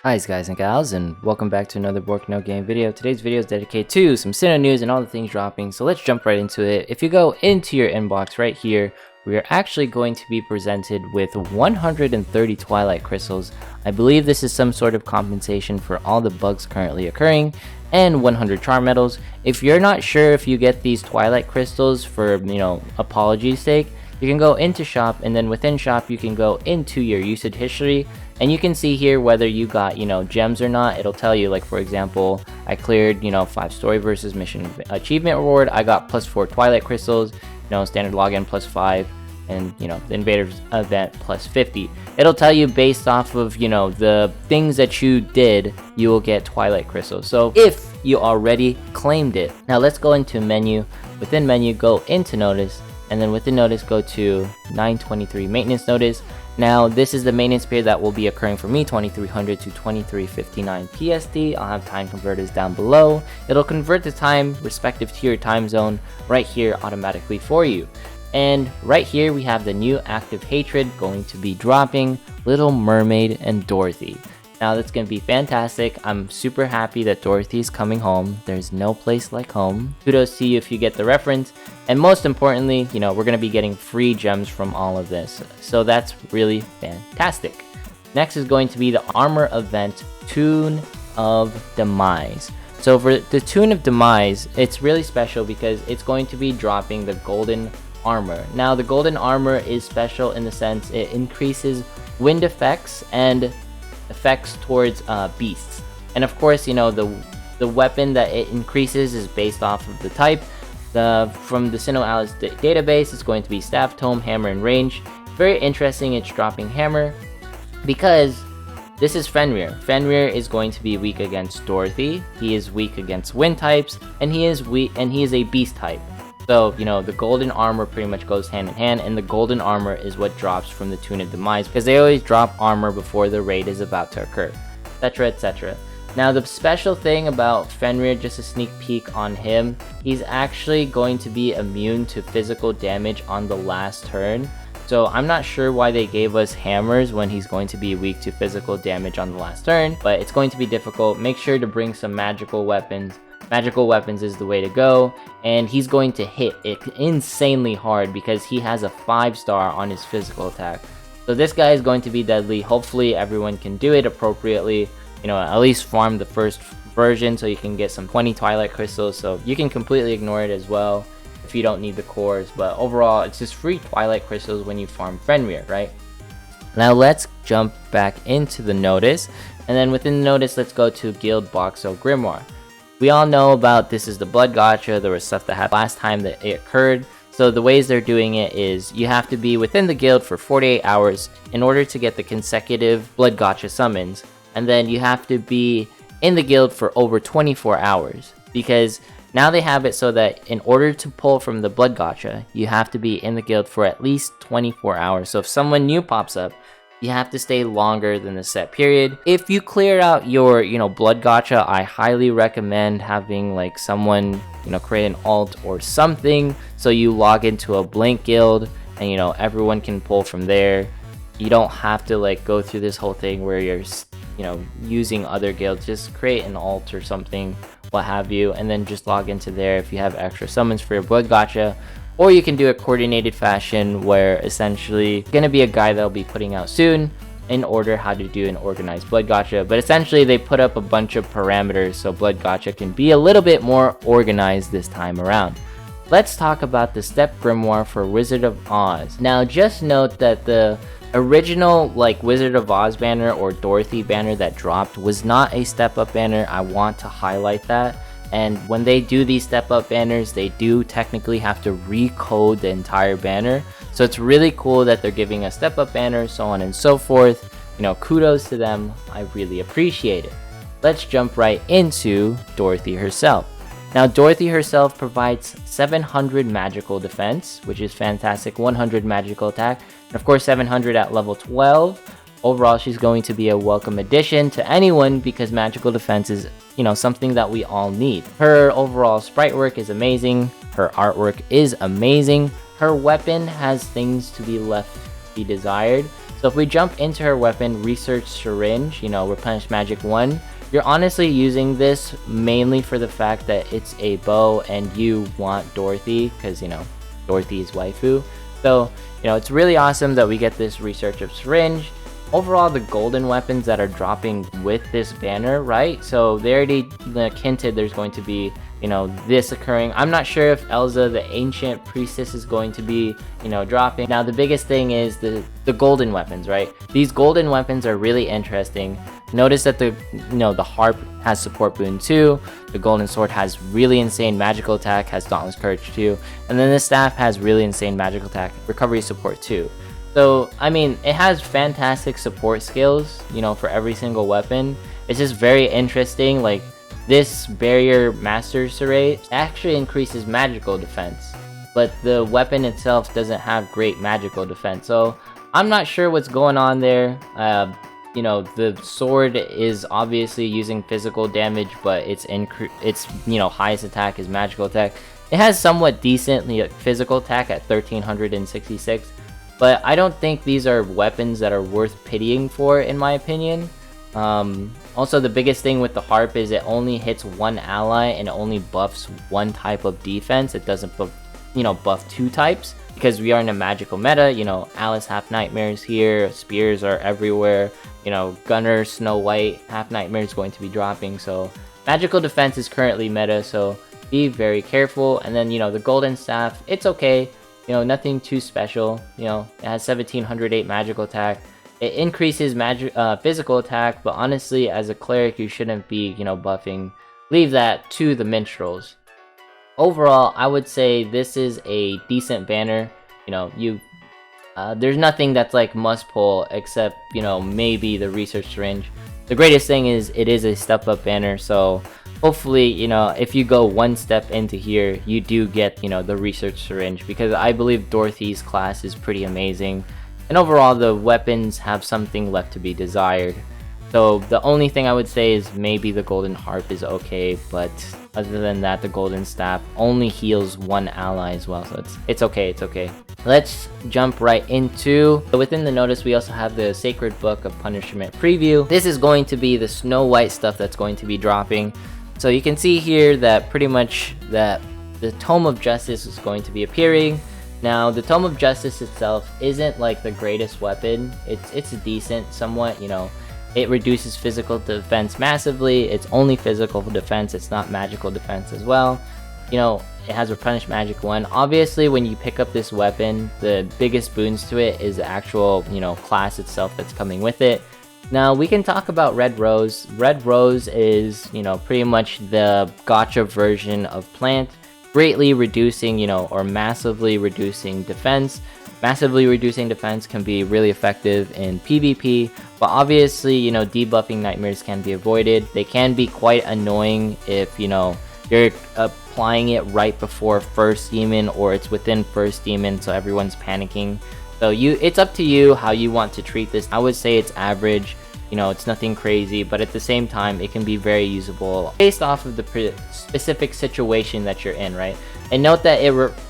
Hi guys and gals, and welcome back to another Bork No Game video. Today's video is dedicated to some SINoNEWS and all the things dropping, so let's jump right into it. If you go into your inbox right here, we are actually going to be presented with 130 Twilight Crystals. I believe this is some sort of compensation for all the bugs currently occurring, and 100 Charm Medals. If you're not sure if you get these Twilight Crystals for, Apology's sake, you can go into shop, and then within shop you can go into your usage history, and you can see here whether you got gems or not. It'll tell you, like, for example, I cleared 5 story versus mission achievement reward. I got +4 Twilight Crystals, standard login +5, and the invaders event +50. It'll tell you based off of the things that you did, you will get Twilight Crystals. So if you already claimed it, now let's go into menu. Within menu, go into notice, and then within notice, go to 923 maintenance notice. Now this is the maintenance period that will be occurring for me, 2300 to 2359 PST. I'll have time converters down below. It'll convert the time respective to your time zone right here automatically for you. And right here we have the new active hatred going to be dropping, Little Mermaid and Dorothy. Now that's going to be fantastic. I'm super happy that Dorothy's coming home. There's no place like home. Kudos to you if you get the reference. And most importantly, we're going to be getting free gems from all of this. So that's really fantastic. Next is going to be the armor event, Tome of Demise. So for the Tome of Demise, it's really special because it's going to be dropping the golden armor. Now the golden armor is special in the sense it increases wind effects and effects towards beasts, and of course the weapon that it increases is based off of the type. From the SINoALICE database, it's going to be staff, tome, hammer, and range. Very interesting it's dropping hammer because this is Fenrir. Fenrir is going to be weak against Dorothy. He is weak against wind types, and he is a beast type. So, the golden armor pretty much goes hand in hand, and the golden armor is what drops from the Tome of Demise, because they always drop armor before the raid is about to occur, etc, etc. Now, the special thing about Fenrir, just a sneak peek on him, he's actually going to be immune to physical damage on the last turn. So I'm not sure why they gave us hammers when he's going to be weak to physical damage on the last turn, but it's going to be difficult. Make sure to bring some magical weapons. Magical weapons is the way to go, and he's going to hit it insanely hard because he has a 5-star on his physical attack. So this guy is going to be deadly. Hopefully everyone can do it appropriately, at least farm the first version so you can get some 20 Twilight Crystals. So you can completely ignore it as well if you don't need the cores, but overall it's just free Twilight Crystals when you farm Fenrir, right? Now let's jump back into the notice, and then within the notice, let's go to guild box, so Grimoire. We all know about this is the blood gacha. There was stuff that happened last time that it occurred. So the ways they're doing it is you have to be within the guild for 48 hours in order to get the consecutive blood gacha summons. And then you have to be in the guild for over 24 hours. Because now they have it so that in order to pull from the blood gacha, you have to be in the guild for at least 24 hours. So if someone new pops up, you have to stay longer than the set period. If you clear out your, blood gacha, I highly recommend having like someone, create an alt or something so you log into a blank guild and, everyone can pull from there. You don't have to like go through this whole thing where you're, using other guilds. Just create an alt or something, what have you, and then just log into there if you have extra summons for your blood gacha. Or you can do a coordinated fashion where essentially gonna be a guy that'll be putting out soon in order how to do an organized blood gacha. But essentially they put up a bunch of parameters so blood gacha can be a little bit more organized this time around. Let's talk about the step grimoire for Wizard of Oz. Now just note that the original Wizard of Oz banner or Dorothy banner that dropped was not a step up banner. I want to highlight that. And when they do these step up banners, they do technically have to recode the entire banner. So it's really cool that they're giving a step up banner, so on and so forth. Kudos to them. I really appreciate it. Let's jump right into Dorothy herself. Now Dorothy herself provides 700 magical defense, which is fantastic, 100 magical attack, and of course 700 at level 12. Overall, she's going to be a welcome addition to anyone because magical defense is, something that we all need. Her overall sprite work is amazing. Her artwork is amazing. Her weapon has things to be left be desired. So if we jump into her weapon, Research Syringe, you know, Replenish Magic 1, you're honestly using this mainly for the fact that it's a bow and you want Dorothy, because, you know, Dorothy's waifu. So, you know, it's really awesome that we get this Research of Syringe. Overall, the golden weapons that are dropping with this banner, right? So they already hinted there's going to be, you know, this occurring. I'm not sure if Elza, the Ancient Priestess, is going to be, you know, dropping. Now, the biggest thing is the golden weapons, right? These golden weapons are really interesting. Notice that the harp has support boon 2, the golden sword has really insane magical attack, has dauntless courage 2, and then the staff has really insane magical attack, recovery support 2. So, I mean, it has fantastic support skills, you know, for every single weapon. It's just very interesting. Like, this Barrier Master's Array actually increases magical defense, but the weapon itself doesn't have great magical defense. So, I'm not sure what's going on there. You know, the sword is obviously using physical damage, but its you know, highest attack is magical attack. It has somewhat decent physical attack at 1366. But I don't think these are weapons that are worth pitying for, in my opinion. Also, the biggest thing with the harp is it only hits one ally and it only buffs one type of defense. It doesn't buff two types, because we are in a magical meta. You know, Alice Half Nightmares here, spears are everywhere. You know, Gunner, Snow White, Half Nightmare is going to be dropping. So magical defense is currently meta, so be very careful. And then, you know, the golden staff, it's okay. You know, nothing too special. You know, it has 1708 magical attack. It increases physical attack, but honestly, as a cleric, you shouldn't be, you know, buffing. Leave that to the minstrels. Overall, I would say this is a decent banner. You know, there's nothing that's like must pull except, you know, maybe the Research Syringe. The greatest thing is it is a step up banner, so hopefully, you know, if you go one step into here, you do get, you know, the Research Syringe, because I believe Dorothy's class is pretty amazing. And overall, the weapons have something left to be desired. So the only thing I would say is maybe the golden harp is okay, but other than that, the golden staff only heals one ally as well, so it's okay, it's okay. Let's jump right into, within the notice, we also have the Sacred Book of Punishment preview. This is going to be the Snow White stuff that's going to be dropping. So you can see here that pretty much that the Tome of Justice is going to be appearing. Now, the Tome of Justice itself isn't like the greatest weapon. It's decent somewhat, you know. It reduces physical defense massively. It's only physical defense. It's not magical defense as well. You know, it has Replenish Magic 1. Obviously, when you pick up this weapon, the biggest boons to it is the actual, you know, class itself that's coming with it. Now, we can talk about Red Rose. Red Rose is, you know, pretty much the gacha version of Plant, greatly reducing, you know, or massively reducing defense. Massively reducing defense can be really effective in PvP, but obviously, you know, debuffing nightmares can be avoided. They can be quite annoying if, you know, you're applying it right before first demon, or it's within first demon, so everyone's panicking. So it's up to you how you want to treat this. I would say it's average. You know, it's nothing crazy, but at the same time, it can be very usable based off of the specific situation that you're in, right? And note that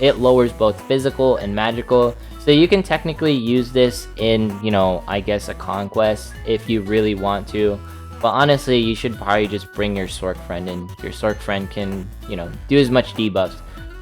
it lowers both physical and magical. So you can technically use this in, you know, I guess a conquest if you really want to. But honestly, you should probably just bring your Sork friend in. Your Sork friend can, you know, do as much debuffs.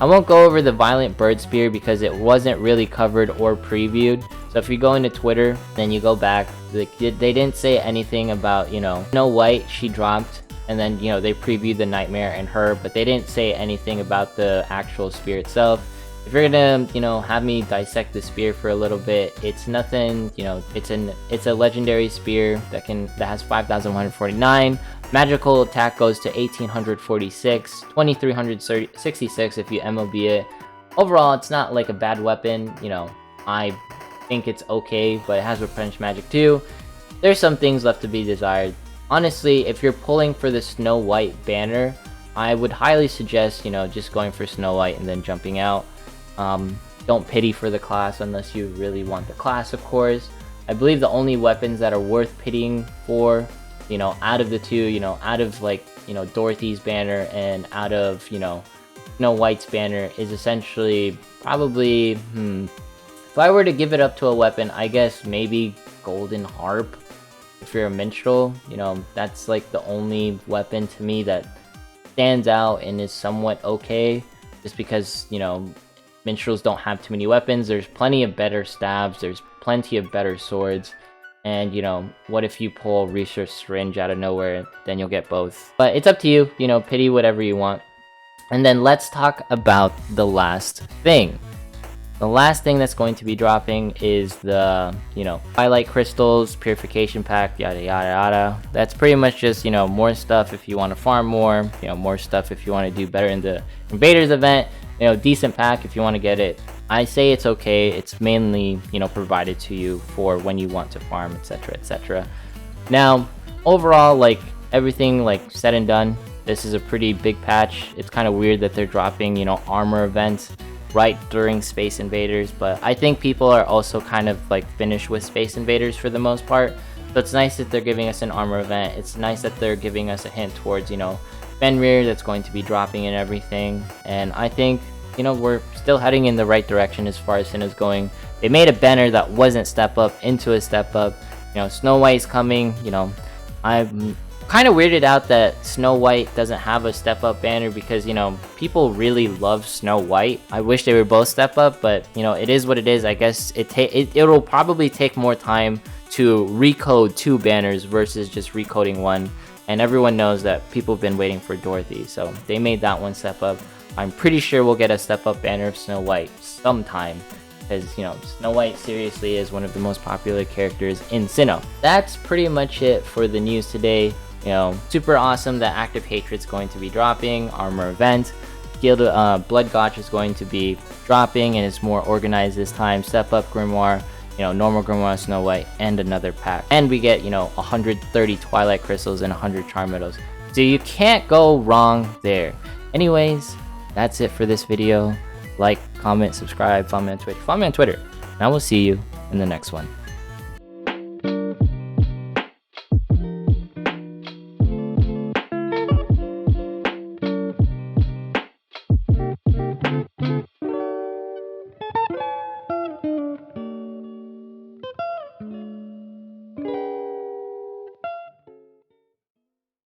I won't go over the Violent Bird Spear because it wasn't really covered or previewed. So if you go into Twitter, then you go back, they didn't say anything about, you know, Snow White, she dropped, and then, you know, they previewed the Nightmare and her, but they didn't say anything about the actual spear itself. If you're gonna, you know, have me dissect the spear for a little bit, it's nothing, you know, it's a legendary spear that has 5,149. Magical attack goes to 1,846, 2,366 if you MOB it. Overall, it's not like a bad weapon, you know, I think it's okay, but it has Replenish Magic too. There's some things left to be desired. Honestly, if you're pulling for the Snow White banner, I would highly suggest, you know, just going for Snow White and then jumping out. Don't pity for the class unless you really want the class, of course. I believe the only weapons that are worth pitying for, you know, out of the two, you know, out of like, you know, Dorothy's banner and out of, you know, Snow White's banner is essentially probably, if I were to give it up to a weapon, I guess maybe golden harp. If you're a minstrel, you know, that's like the only weapon to me that stands out and is somewhat okay, just because, you know, minstrels don't have too many weapons. There's plenty of better stabs, there's plenty of better swords, and you know, what if you pull research syringe out of nowhere? Then you'll get both. But it's up to you, you know, pity whatever you want. And then let's talk about the last thing. The last thing that's going to be dropping is the, you know, Twilight Crystals, Purification Pack, yada yada yada. That's pretty much just, you know, more stuff if you want to farm more, you know, more stuff if you want to do better in the Invaders event, you know, decent pack if you want to get it. I say it's okay, it's mainly, you know, provided to you for when you want to farm, etc, etc. Now, overall, like, everything, like, said and done, this is a pretty big patch. It's kind of weird that they're dropping, you know, armor events right during Space Invaders, but I think people are also kind of like finished with Space Invaders for the most part. So it's nice that they're giving us an armor event. It's nice that they're giving us a hint towards, you know, Fenrir that's going to be dropping and everything. And I think, you know, we're still heading in the right direction as far as Sin is going. They made a banner that wasn't step up into a step up. You know, Snow White's coming. You know, I'm kind of weirded out that Snow White doesn't have a step up banner, because, you know, people really love Snow White. I wish they were both step up, but, you know, it is what it is. I guess it'll probably take more time to recode 2 banners versus just recoding 1. And everyone knows that people have been waiting for Dorothy, so they made that one step up. I'm pretty sure we'll get a step up banner of Snow White sometime, because, you know, Snow White seriously is one of the most popular characters in Sinnoh. That's pretty much it for the news today. You know, super awesome that Active Hatred's going to be dropping, armor event, Guild Blood Gacha is going to be dropping, and it's more organized this time. Step up Grimoire, you know, normal Grimoire, Snow White, and another pack. And we get, you know, 130 Twilight Crystals and 100 Charm Medals. So you can't go wrong there. Anyways, that's it for this video. Like, comment, subscribe, follow me on Twitch, follow me on Twitter, and I will see you in the next one.